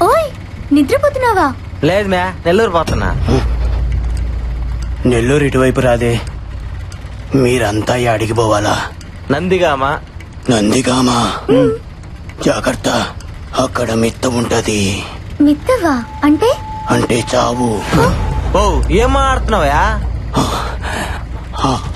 ఓయ్ నిద్రపోతున్నావా? లేదు మ్యా, నెల్లూరు పోతున్నా. నెల్లూరు ఇటువైపు రాదే, మీరంతా అడిగి పోవాలా? నందిగామా. నందిగామా? జాగ్రత్త, అక్కడ మిత్త ఉంటది. మిత్తవా అంటే? అంటే చావు. ఓ ఏం మాట్లాడుతున్నావా?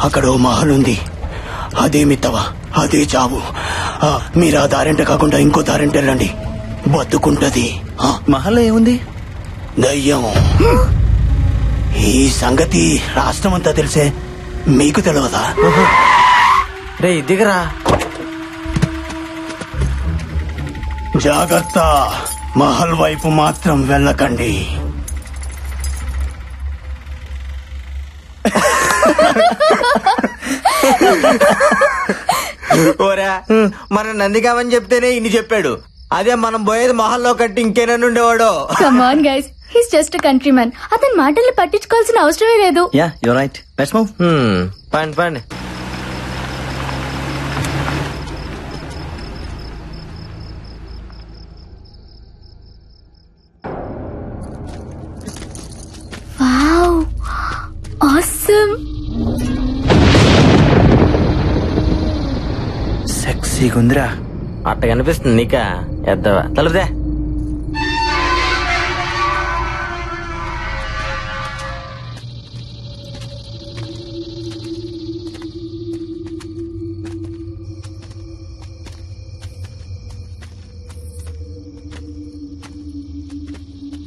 అక్కడ ఓ మహల్ ఉంది, అదే మిత్తవా, అదే చావు. మీరు ఆ దారింట కాకుండా ఇంకో దారింట వెళ్ళండి, బతుకుంటది. మహల్లో ఏముంది? దయ్యం. ఈ సంగతి రాష్ట్రం అంతా తెలిసే, మీకు తెలియదా? రే దిగరా. జాగ్రత్త, మహల్ వైపు మాత్రం వెళ్ళకండి. ఓరా, మనం నందిగామని చెప్తేనే ఇన్ని చెప్పాడు. అదే మనం పోయేది మహల్లో కట్టి ఇంకేనా ఉండేవాడు. Come on guys, he's just country man. అతని మాటల్ని పట్టించుకోవాల్సిన అవసరమే లేదు. Yeah you right, let's move. పండి పండి. Wow, awesome. సెక్సీగా ఉందిరా. అట్ట కనిపిస్తుంది నీకా? ఎద్దవా తలుపుదే.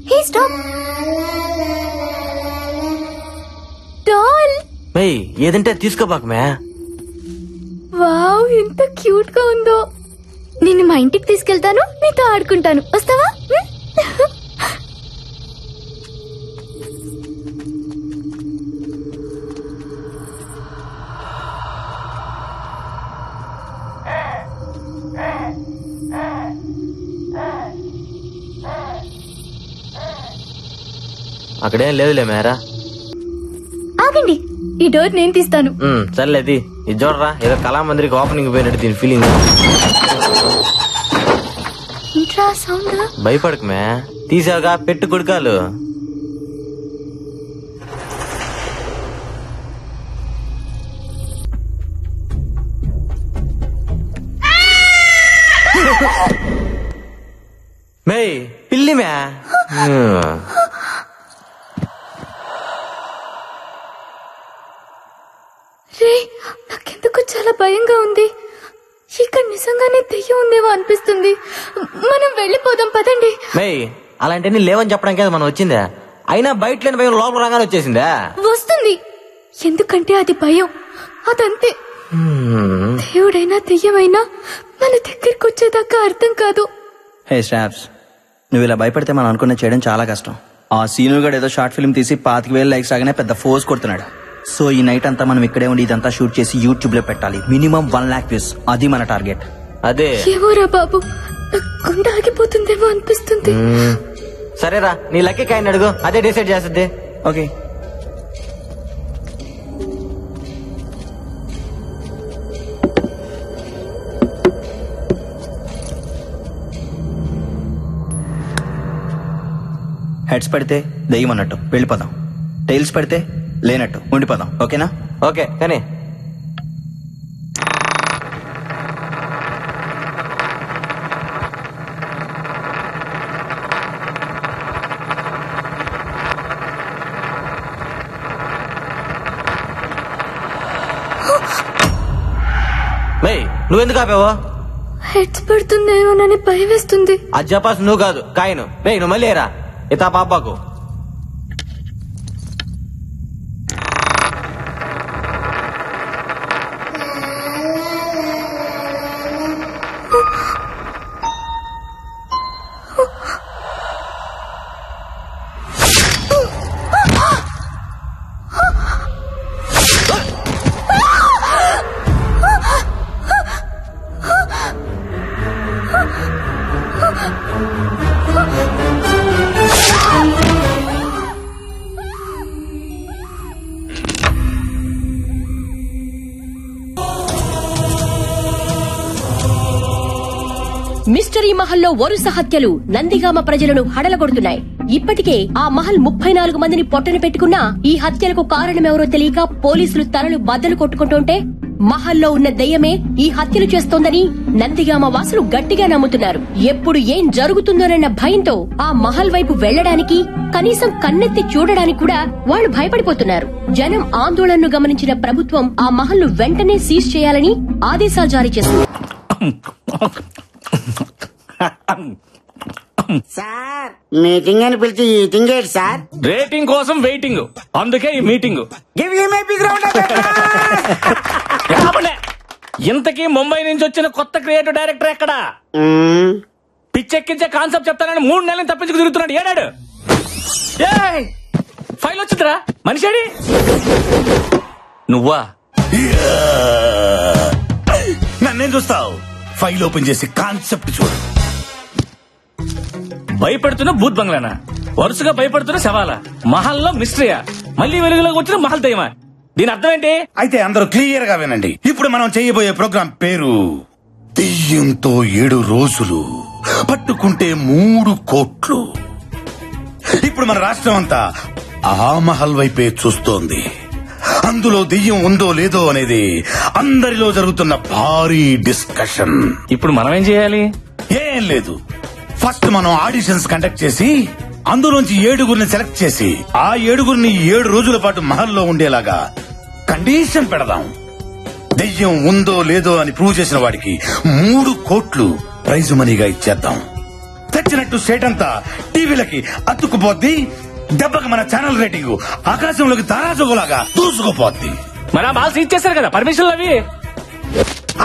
హే స్టాప్. డాల్. మేయ్ ఏదంటే తీసుకోబాక మే. వావ్, ఎంత క్యూట్ గా ఉందో. నిన్ను మా ఇంటికి తీసుకెళ్తాను, నీతో ఆడుకుంటాను, వస్తావా? అక్కడేం లేదులే మేరా. ఆగండి, ఈ డోర్ నేను తీస్తాను. సర్లేది. ఇది చూడరా, ఏదో కళామందిరికి ఓపెనింగ్ పోయినట్టు దీని ఫీలింగ్. Intra sound. భయపడకు మే, తీసావుగా, పెట్టు కొడుకాలు. మే పిల్లి మే. రే, నాకెందుకు చాలా భయంగా ఉంది. ఇక్కడ నిజంగానే దెయ్యం ఉందేమో అనిపిస్తుంది. మనం వెళ్ళిపోదాం పదండి. మే అలాంటివన్నీ లేవని చెప్పడానికి కదా మనం వచ్చిందా? అయినా బయట లేని భయం లోపల రాగానే వచ్చేసిందా? వస్తుంది, ఎందుకంటే అది భయం, అదంతే. దేవుడైనా దెయ్యమైనా మన దగ్గరికి వచ్చేదాకా అర్థం కాదు. హే స్టాప్స్, నువ్వు ఇలా భయపడితే మనం అనుకున్న చేయడం చాలా కష్టం. ఆ సీను గడు ఏదో షార్ట్ ఫిల్మ్ తీసి 25,000 లైక్స్ రాగానే పెద్ద ఫోర్స్ కొడుతున్నాడు. సో ఈ నైట్ అంతా మనం ఇక్కడే ఉండి ఇదంతా షూట్ చేసి యూట్యూబ్ లో పెట్టాలి. మినిమం 1 lakh వ్యూస్, అది మన టార్గెట్. అదే ఏమోరా బాబు, గుండె ఆగిపోతుందేమో అనిపిస్తుంది. సరేరా, నీ లక్కీ కాయని అడుగు, అదే డిసైడ్ చేస్తుంది. ఓకే. హెడ్స్ పడితే దెయ్యం అన్నట్టు వెళ్ళిపోదాం, టైల్స్ పడితే లేనట్టు ఉండిపోదాం. ఓకేనా? ఓకే కానీ నువ్వెందుకు ఆపావో? హెడ్స్ పడుతుందేమోనని భయం వేస్తుంది. అది చెప్పాల్సి నువ్వు కాదు, కాయను. నువ్వు మళ్ళీ రా, ఇతా పాపాకు. మిస్టరీ మహల్లో వరుస హత్యలు నందిగామ ప్రజలను హడలగొడుతున్నాయి. ఇప్పటికే ఆ మహల్ 34 మందిని పొట్టన పెట్టుకున్నా ఈ హత్యలకు కారణమెవరో తెలియక పోలీసులు తలలు బద్దలు కొట్టుకుంటుంటే మహల్లో ఉన్న దెయ్యమే ఈ హత్యలు చేస్తోందని నందిగామ వాసులు గట్టిగా నమ్ముతున్నారు. ఎప్పుడు ఏం జరుగుతుందోనన్న భయంతో ఆ మహల్ వైపు వెళ్లడానికి, కనీసం కన్నెత్తి చూడడానికి కూడా వాళ్లు భయపడిపోతున్నారు. జనం ఆందోళనను గమనించిన ప్రభుత్వం ఆ మహల్ను వెంటనే సీజ్ చేయాలని ఆదేశాలు జారీ చేసింది. సార్ మీటింగ్ అని పిలిచి ఈటింగ్ ఏంటి సార్? రేటింగ్ కోసం వెయిటింగ్, అందుకే ఈ మీటింగ్. ఇంతకీ ముంబై నుంచి వచ్చిన కొత్త క్రియేటివ్ డైరెక్టర్ ఎక్కడా? పిచ్చెక్కించే కాన్సెప్ట్ చెప్తానని 3 నెలలు తప్పించుకు తిరుగుతున్నాడు. ఏడాడు ఫైల్ వచ్చిందిరా, మనిషి నువ్వా? నన్నేం చూస్తావు? ఫైల్ ఓపెన్ చేసి కాన్సెప్ట్ చూడు. భయపెడుతున్న భూత్ బంగ్లానా? వరుసగా భయపడుతున్న శవాలా? మహల్లో మిస్టరీయా? మళ్ళీ వెలుగులోకి వచ్చిన మహల్ దయ్యమా? దీని అర్థం ఏంటి? అయితే అందరూ క్లియర్ గా వినండి. ఇప్పుడు మనం చేయబోయే ప్రోగ్రాం పేరు దెయ్యంతో 7 రోజులు, పట్టుకుంటే 3 కోట్లు. ఇప్పుడు మన రాష్ట్రం అంతా ఆ మహల్ వైపే చూస్తోంది. అందులో దెయ్యం ఉందో లేదో అనేది అందరిలో జరుగుతున్న భారీ డిస్కషన్. ఇప్పుడు మనం ఏం చేయాలి? ఏం లేదు, ఫస్ట్ మనం ఆడిషన్స్ కండక్ట్ చేసి అందులోంచి 7గురిని సెలెక్ట్ చేసి ఆ 7గురిని 7 రోజుల పాటు మహల్లో ఉండేలాగా కండిషన్ పెడదాం. దెయ్యం ఉందో లేదో అని ప్రూవ్ చేసిన వాడికి 3 కోట్లు ప్రైజ్ మనీగా ఇచ్చేద్దాం. తెచ్చినట్టు స్టేట్ అంతా టీవీలకి అతుక్కుపోద్ది. దెబ్బకి మన ఛానల్ రేటింగ్ ఆకాశంలోకి తారాజుగులాగా దూసుకుపోద్ది. మన బాల్స్ ఇచ్చేసారు కదా పర్మిషన్లు, అవి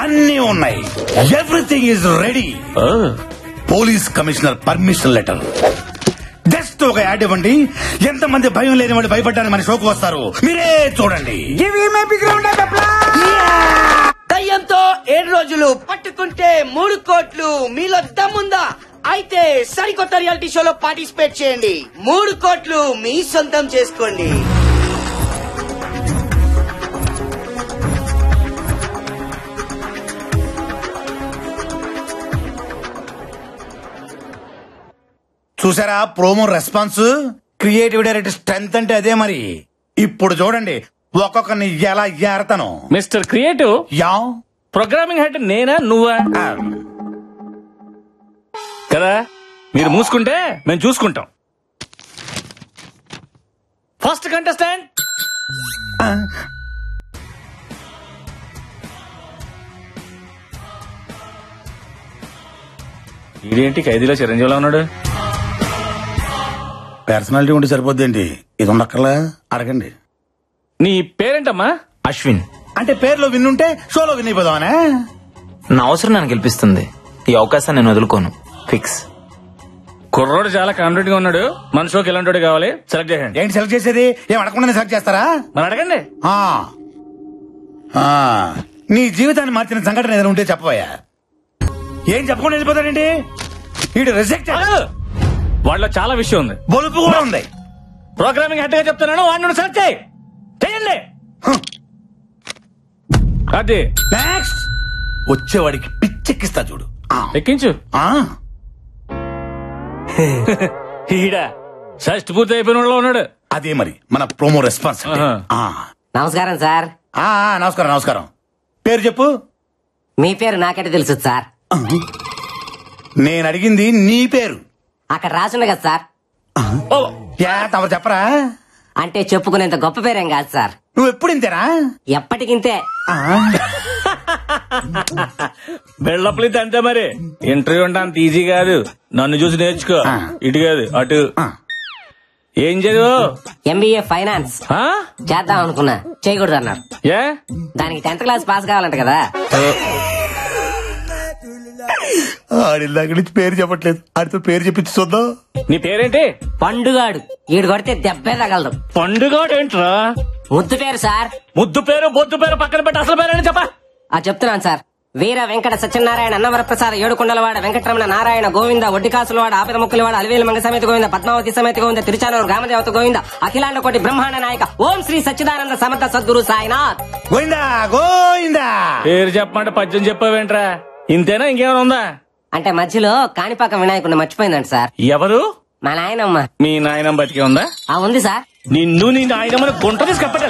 అన్నీ ఉన్నాయి. Everything is ready. Police commissioner permission letter. Just ఒక యాడ్ ఇవ్వండి. ఎంతమంది భయం లేని వాళ్ళు భయపడ్డానికి మన షోకు వస్తారు, మీరే చూడండి. దయ్యంతో 7 రోజులు, పట్టుకుంటే 3 కోట్లు. మీలో దమ్ముందా? అయితే సరికొత్త రియాలిటీ షోలో పార్టిసిపేట్ చేయండి. 3 కోట్లు మీ సొంతం చేసుకోండి. చూసారా promo response? Creative director strength అంటే అదే మరి. ఇప్పుడు చూడండి ఒక్కొక్కరిని ఎలా ఏరతాను. మిస్టర్ క్రియేటివ్, యా ప్రోగ్రామింగ్ హెడ్ నేనా నువ్వా? కదా, మీరు మూసుకుంటే మేము చూసుకుంటాం. ఫస్ట్ కంటెస్టెంట్ ఇదేంటి ఖైదీలో చిరంజీవిలో ఉన్నాడు? పర్సనాలిటీ ఉంటే సరిపోద్దేంటి? ఇది ఉండక్కర్లా, అడగండి. నీ పేరేంటమ్మా? అశ్విన్. అంటే పేరులో విన్నుంటే షోలో విన్ అయిపోదామనే. నా అవసరం నన్ను గెలిపిస్తుంది. ఈ అవకాశాన్ని నేను వదులుకోను. ఫిక్స్. కుర్రోడు చాలా కాన్ఫిడెంట్ గా ఉన్నాడు. మన షోకి ఎలాంటి కావాలి సెలెక్ట్ చేయండి. ఏంటి సెలెక్ట్ చేసేది? ఏం అడగకుండా సెలెక్ట్ చేస్తారా? మరి అడగండి. నీ జీవితాన్ని మార్చిన సంఘటన ఏదైనా ఉంటే చెప్పబోయా. ఏం చెప్పకుండా వెళ్ళిపోతాడండి వీడు. రిజెక్ట్. వాళ్ళలో చాలా విషయం ఉంది, బొలుపు కూడా ఉంది. ప్రోగ్రామింగ్ హెడ్ గా చెప్తున్నాను, వాడిని సెలెక్ట్ చేయండి. అది నెక్స్ట్ వచ్చేవాడికి పిచ్చెక్కిస్తా చూడు. ఎక్కించు. ఈడా షష్టి పూర్తి అయిపోయిన వాళ్ళలో ఉన్నాడు. అదే మరి మన ప్రోమో రెస్పాన్స్. నమస్కారం సార్. నమస్కారం నమస్కారం. పేరు చెప్పు. మీ పేరు నాకంటే తెలుసు సార్. నేను అడిగింది నీ పేరు. అక్కడ రాసుంది కదా సార్. తమరు చెప్పరా? అంటే చెప్పుకునేంత గొప్ప పేరేం కాదు సార్. నువ్వు ఎప్పుడు ఇంతేనా? ఎప్పటికింతే. బెళ్ళప్పలితే అంతే మరి. ఇంటర్వ్యూ అంటే అంత ఈజీ కాదు. నన్ను చూసి నేర్చుకో. ఇటు కాదు అటు. ఏం చదువు? MBA ఫైనాన్స్ చేద్దాం అనుకున్నా, చేయకూడదు అన్నారు. ఏ? దానికి 10th క్లాస్ పాస్ కావాలంట కదా. ఆడిల్లాక నుంచి పేరు చెప్పట్లేదు. ఆడితో పేరు చెప్పించి చూద్దాం. నీ పేరేంటి? పండుగాడు. ఈడు కొడితే దెబ్బే తగలదు. పండుగాడు ఏంట్రా? ముద్దు పేరు సార్. ముద్దు పేరు బొద్దు పేరు పక్కన పెట్టి అసలు పేరు చెప్పా. చెప్తున్నాను సార్. వీర వెంకట సత్యనారాయణ, అన్నవరప్రసాద, ఏడుకొండలవాడ, వెంకటరమణ, నారాయణ, గోవింద, ఒడ్డికాసులవాడ, ఆపద ముక్కులవాడ, అలివేలు మంగ సమేత గోవింద, పద్మావతి సమేత గోవింద, తిరుచానూరు గ్రామదేవత గోవింద, అఖిలాండ కోటి బ్రహ్మాండ నాయక ఓం శ్రీ సచ్చిదానంద సమర్థ సద్గురు సాయినాథ్ గోవిందా గోవిందా. పేరు చెప్పమంటే పద్యం చెప్పావేంట్రా? ఇంతేనా ఇంకేమైనా ఉందా? అంటే మధ్యలో కాణిపాక వినాయకుడిని మర్చిపోయిందంట సార్. ఎవరు? మా నాయనమ్మ. మీ నాయనమ్మ బతికే ఉందా? ఉంది సార్. నిన్ను నీ నాయనమ్మని గుంట తీసుకెప్పటలే.